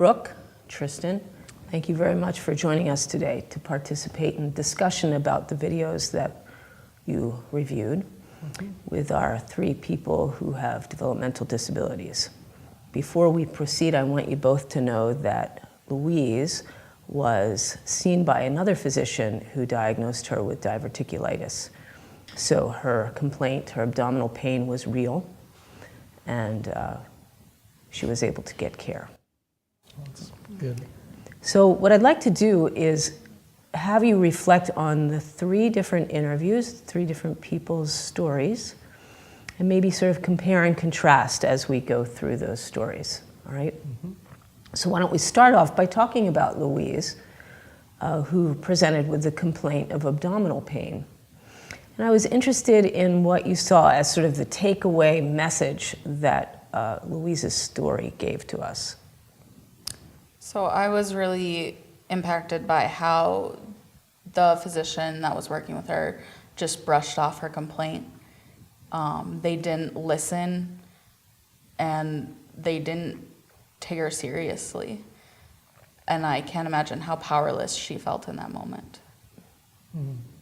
Brooke, Tristan, thank you very much for joining us today to participate in discussion about the videos that you reviewed with our 3 people who have developmental disabilities. Before we proceed, I want you both to know that Louise was seen by another physician who diagnosed her with diverticulitis. So her complaint, her abdominal pain was real, and she was able to get care. That's good. So what I'd like to do is have you reflect on the 3 different interviews, 3 different people's stories, and maybe sort of compare and contrast as we go through those stories, all right? So why don't we start off by talking about Louise, who presented with the complaint of abdominal pain. And I was interested in what you saw as sort of the takeaway message that Louise's story gave to us. So I was really impacted by how the physician that was working with her just brushed off her complaint. They didn't listen, and they didn't take her seriously. And I can't imagine how powerless she felt in that moment.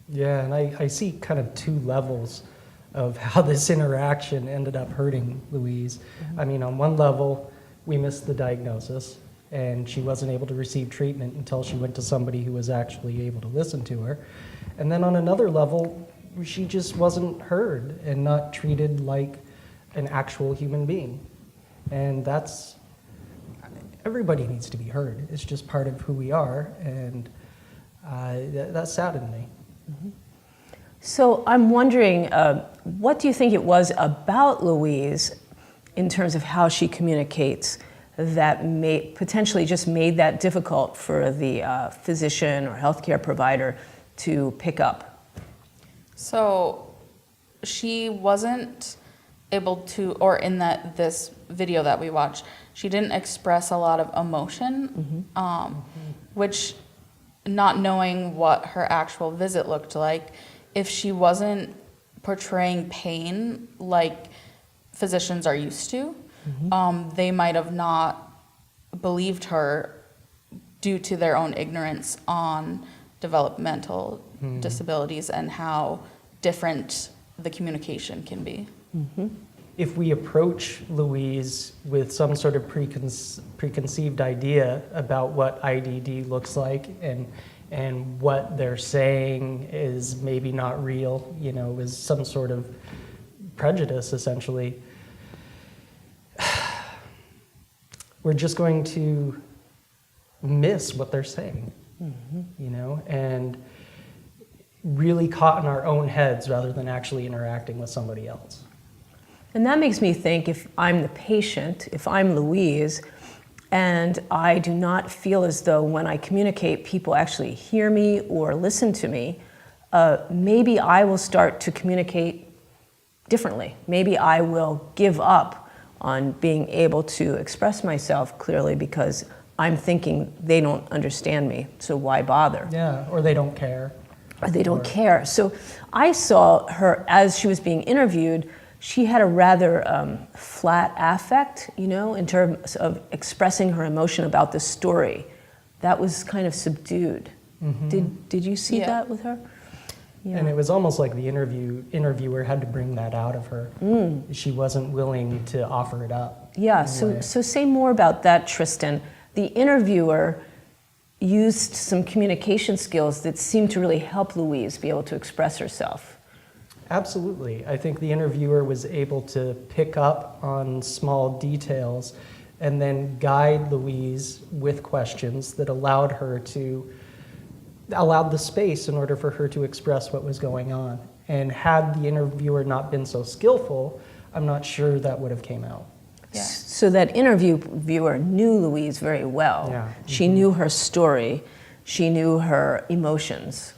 Yeah, and I see kind of 2 levels of how this interaction ended up hurting Louise. I mean, on one level, we missed the diagnosis, and she wasn't able to receive treatment until she went to somebody who was actually able to listen to her. And then on another level, she just wasn't heard and not treated like an actual human being. And everybody needs to be heard. It's just part of who we are, and that saddened me. So I'm wondering, what do you think it was about Louise in terms of how she communicates that potentially just made that difficult for the physician or healthcare provider to pick up? So she wasn't able to, or in this video that we watched, she didn't express a lot of emotion, which, not knowing what her actual visit looked like, if she wasn't portraying pain like physicians are used to, they might have not believed her due to their own ignorance on developmental disabilities and how different the communication can be. If we approach Louise with some sort of preconceived idea about what IDD looks like and what they're saying is maybe not real, is some sort of prejudice, essentially, we're just going to miss what they're saying, and really caught in our own heads rather than actually interacting with somebody else. And that makes me think, if I'm the patient, if I'm Louise, and I do not feel as though when I communicate people actually hear me or listen to me, maybe I will start to communicate differently. Maybe I will give up on being able to express myself clearly because I'm thinking they don't understand me, so why bother? Yeah, or they don't care. Or they don't care. So I saw her, as she was being interviewed, she had a rather flat affect, in terms of expressing her emotion about the story. That was kind of subdued. Did you see that with her? Yeah. And it was almost like the interviewer had to bring that out of her. She wasn't willing to offer it up. Yeah, so say more about that, Tristan. The interviewer used some communication skills that seemed to really help Louise be able to express herself. Absolutely. I think the interviewer was able to pick up on small details and then guide Louise with questions that allowed the space in order for her to express what was going on. And had the interviewer not been so skillful, I'm not sure that would have came out. Yeah. So that interviewer knew Louise very well. Yeah. She knew her story. She knew her emotions.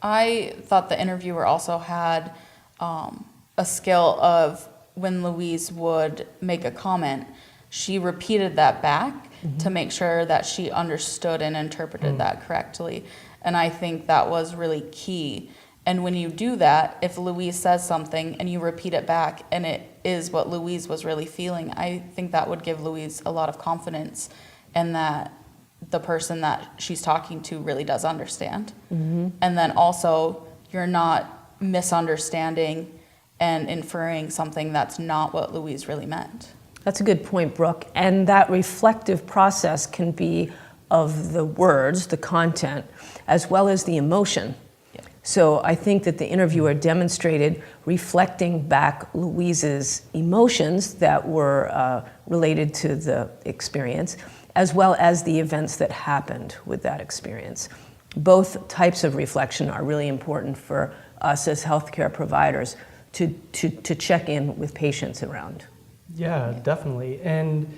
I thought the interviewer also had a skill of, when Louise would make a comment, she repeated that back to make sure that she understood and interpreted that correctly. And I think that was really key. And when you do that, if Louise says something and you repeat it back and it is what Louise was really feeling, I think that would give Louise a lot of confidence in that the person that she's talking to really does understand. And then also, you're not misunderstanding and inferring something that's not what Louise really meant. That's a good point, Brooke. And that reflective process can be of the words, the content, as well as the emotion. Yeah. So I think that the interviewer demonstrated reflecting back Louise's emotions that were related to the experience, as well as the events that happened with that experience. Both types of reflection are really important for us as healthcare providers to check in with patients around. Yeah, definitely. And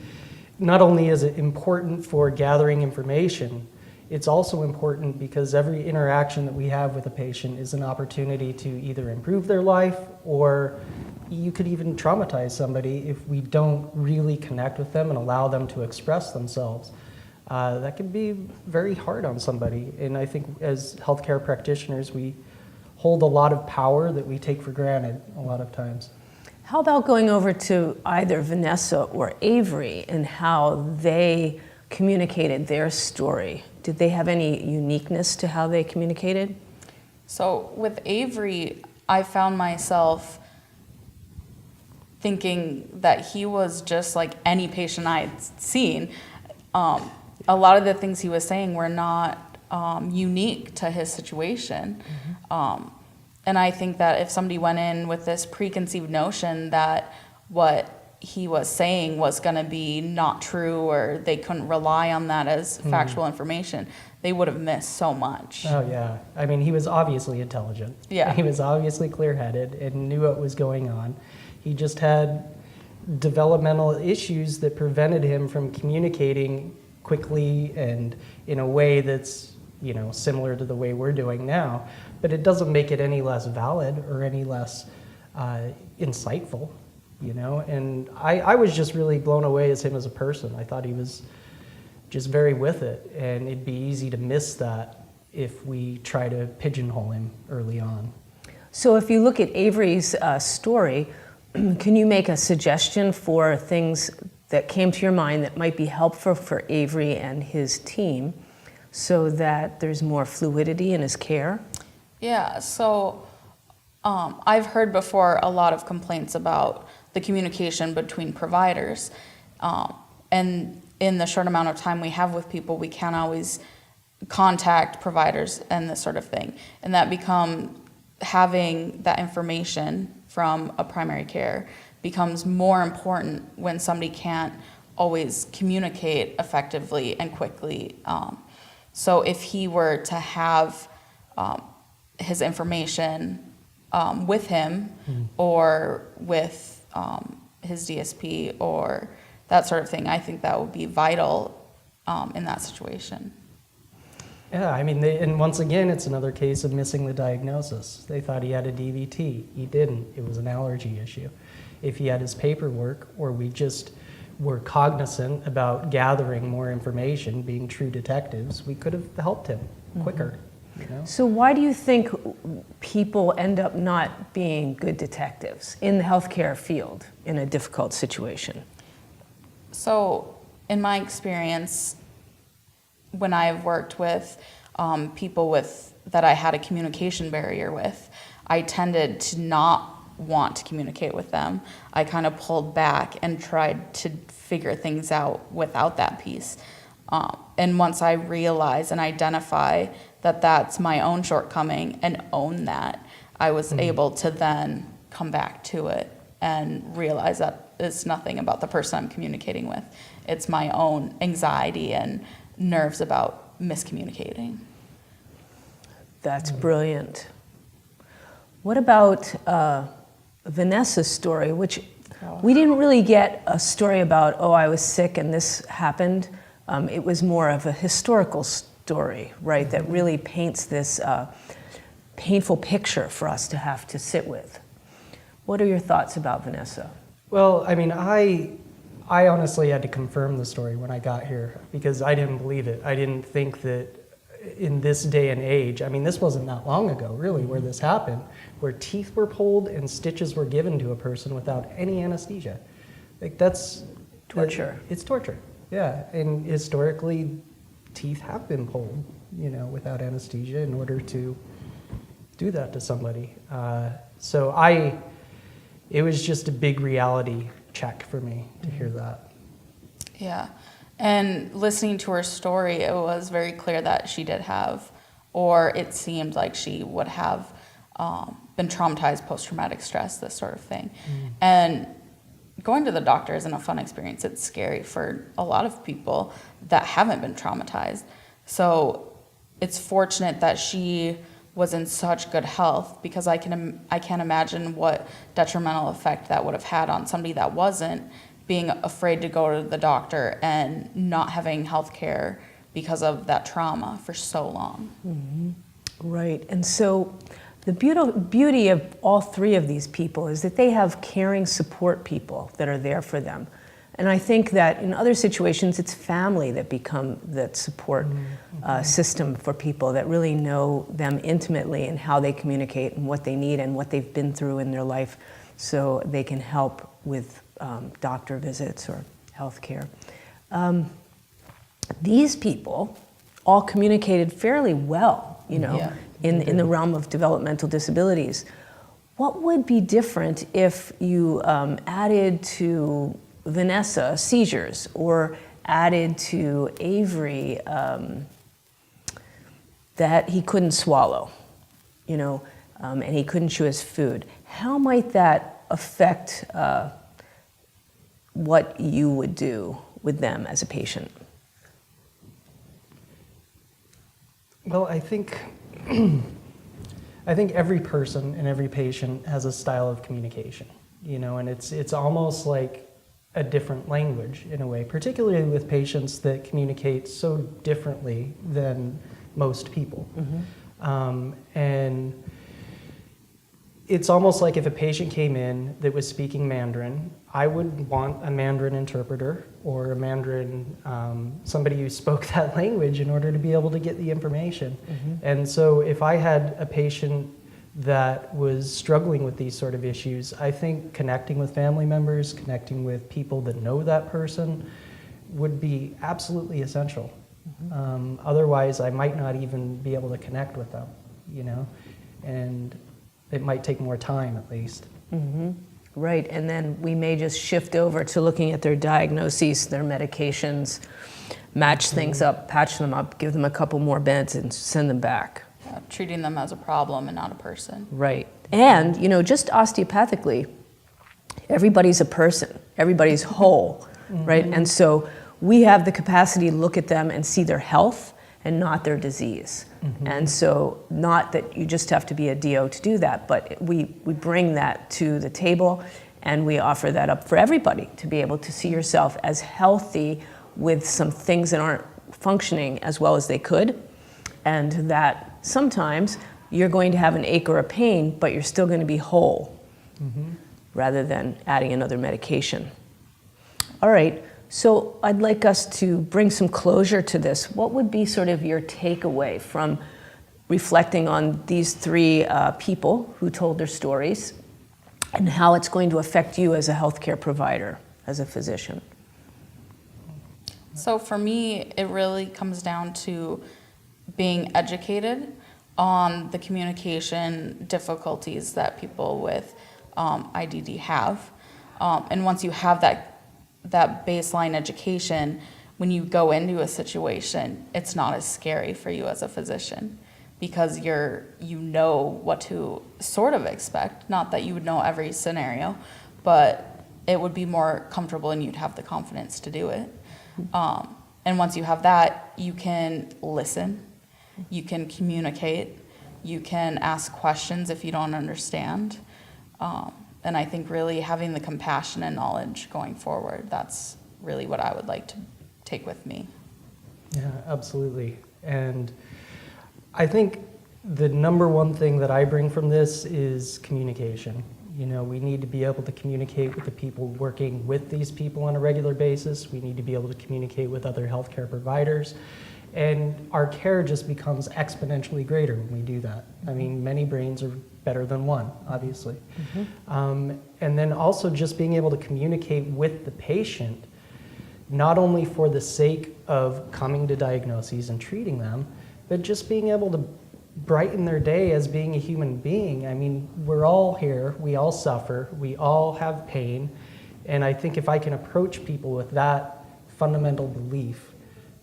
not only is it important for gathering information, it's also important because every interaction that we have with a patient is an opportunity to either improve their life, or you could even traumatize somebody if we don't really connect with them and allow them to express themselves. That can be very hard on somebody. And I think as healthcare practitioners, we hold a lot of power that we take for granted a lot of times. How about going over to either Vanessa or Avery and how they communicated their story? Did they have any uniqueness to how they communicated? So with Avery, I found myself thinking that he was just like any patient I had seen. A lot of the things he was saying were not unique to his situation. And I think that if somebody went in with this preconceived notion that what he was saying was going to be not true, or they couldn't rely on that as factual information, they would have missed so much. Oh yeah, I mean, he was obviously intelligent. Yeah. He was obviously clear-headed and knew what was going on. He just had developmental issues that prevented him from communicating quickly and in a way that's, you know, similar to the way we're doing now. But it doesn't make it any less valid or any less insightful, you know? And I was just really blown away as him as a person. I thought he was just very with it, and it'd be easy to miss that if we try to pigeonhole him early on. So if you look at Avery's story, can you make a suggestion for things that came to your mind that might be helpful for Avery and his team so that there's more fluidity in his care? Yeah, so I've heard before a lot of complaints about the communication between providers. And in the short amount of time we have with people, we can't always contact providers and this sort of thing. And that having that information from a primary care becomes more important when somebody can't always communicate effectively and quickly. So if he were to have his information with him or with his DSP or that sort of thing, I think that would be vital in that situation. Yeah, I mean, and once again, it's another case of missing the diagnosis. They thought he had a DVT. He didn't. It was an allergy issue. If he had his paperwork, or we just were cognizant about gathering more information, being true detectives, we could have helped him quicker. You know? So why do you think people end up not being good detectives in the healthcare field in a difficult situation? So in my experience, when I've worked with people that I had a communication barrier with, I tended to not want to communicate with them. I kind of pulled back and tried to figure things out without that piece. And once I realize and identify that that's my own shortcoming and own that, I was able to then come back to it and realize that it's nothing about the person I'm communicating with. It's my own anxiety and nerves about miscommunicating. That's brilliant. What about Vanessa's story, which we didn't really get a story about, oh, I was sick and this happened. It was more of a historical story, right, that really paints this painful picture for us to have to sit with. What are your thoughts about Vanessa? Well, I mean, I honestly had to confirm the story when I got here because I didn't believe it. I didn't think that in this day and age, I mean, this wasn't that long ago, really, where this happened, where teeth were pulled and stitches were given to a person without any anesthesia. Like, that's Torture. It's torture, yeah. And historically, teeth have been pulled, without anesthesia in order to do that to somebody. It was just a big reality check for me to hear that. Yeah. And listening to her story, it was very clear that she did have, or it seemed like she would have been traumatized, post-traumatic stress, this sort of thing. And going to the doctor isn't a fun experience. It's scary for a lot of people that haven't been traumatized. So it's fortunate that she was in such good health, because I can't imagine what detrimental effect that would have had on somebody that wasn't, being afraid to go to the doctor and not having health care because of that trauma for so long. Right. And so the beauty of all three of these people is that they have caring support people that are there for them. And I think that in other situations, it's family that become that support system for people that really know them intimately and how they communicate and what they need and what they've been through in their life, so they can help with doctor visits or health care. These people all communicated fairly well, Yeah. in the realm of developmental disabilities. What would be different if you added to Vanessa seizures, or added to Avery that he couldn't swallow, and he couldn't chew his food? How might that affect what you would do with them as a patient? Well, I think every person and every patient has a style of communication, and it's almost like a different language in a way, particularly with patients that communicate so differently than most people. And it's almost like if a patient came in that was speaking Mandarin, I would want a Mandarin interpreter or a Mandarin, somebody who spoke that language in order to be able to get the information. And so if I had a patient that was struggling with these sort of issues, I think connecting with family members, connecting with people that know that person would be absolutely essential. Otherwise, I might not even be able to connect with them, and it might take more time at least. Right, and then we may just shift over to looking at their diagnoses, their medications, match things up, patch them up, give them a couple more beds, and send them back. Treating them as a problem and not a person. Right, and just osteopathically, everybody's a person, everybody's whole, right? And so we have the capacity to look at them and see their health and not their disease. And so not that you just have to be a DO to do that, but we bring that to the table, and we offer that up for everybody to be able to see yourself as healthy with some things that aren't functioning as well as they could, and that sometimes you're going to have an ache or a pain, but you're still going to be whole, rather than adding another medication. All right. So I'd like us to bring some closure to this. What would be sort of your takeaway from reflecting on these three people who told their stories, and how it's going to affect you as a healthcare provider, as a physician? So for me, it really comes down to being educated on the communication difficulties that people with IDD have. And once you have that baseline education, when you go into a situation, it's not as scary for you as a physician, because you know what to sort of expect. Not that you would know every scenario, but it would be more comfortable and you'd have the confidence to do it. And once you have that, you can listen, you can communicate, you can ask questions if you don't understand. And I think really having the compassion and knowledge going forward, that's really what I would like to take with me. Yeah, absolutely. And I think the number one thing that I bring from this is communication. We need to be able to communicate with the people working with these people on a regular basis. We need to be able to communicate with other healthcare providers. And our care just becomes exponentially greater when we do that. I mean, many brains are better than one, obviously. And then also just being able to communicate with the patient, not only for the sake of coming to diagnoses and treating them, but just being able to brighten their day as being a human being. I mean, we're all here, we all suffer, we all have pain, and I think if I can approach people with that fundamental belief,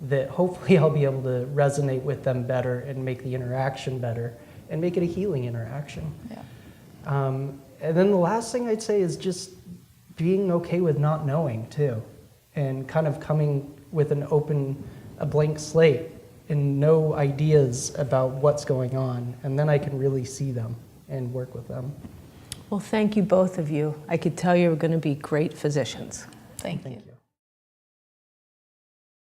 that hopefully I'll be able to resonate with them better and make the interaction better and make it a healing interaction. Yeah. And then the last thing I'd say is just being okay with not knowing too, and kind of coming with a blank slate and no ideas about what's going on, and then I can really see them and work with them. Well, thank you, both of you. I could tell you're going to be great physicians. Thank you.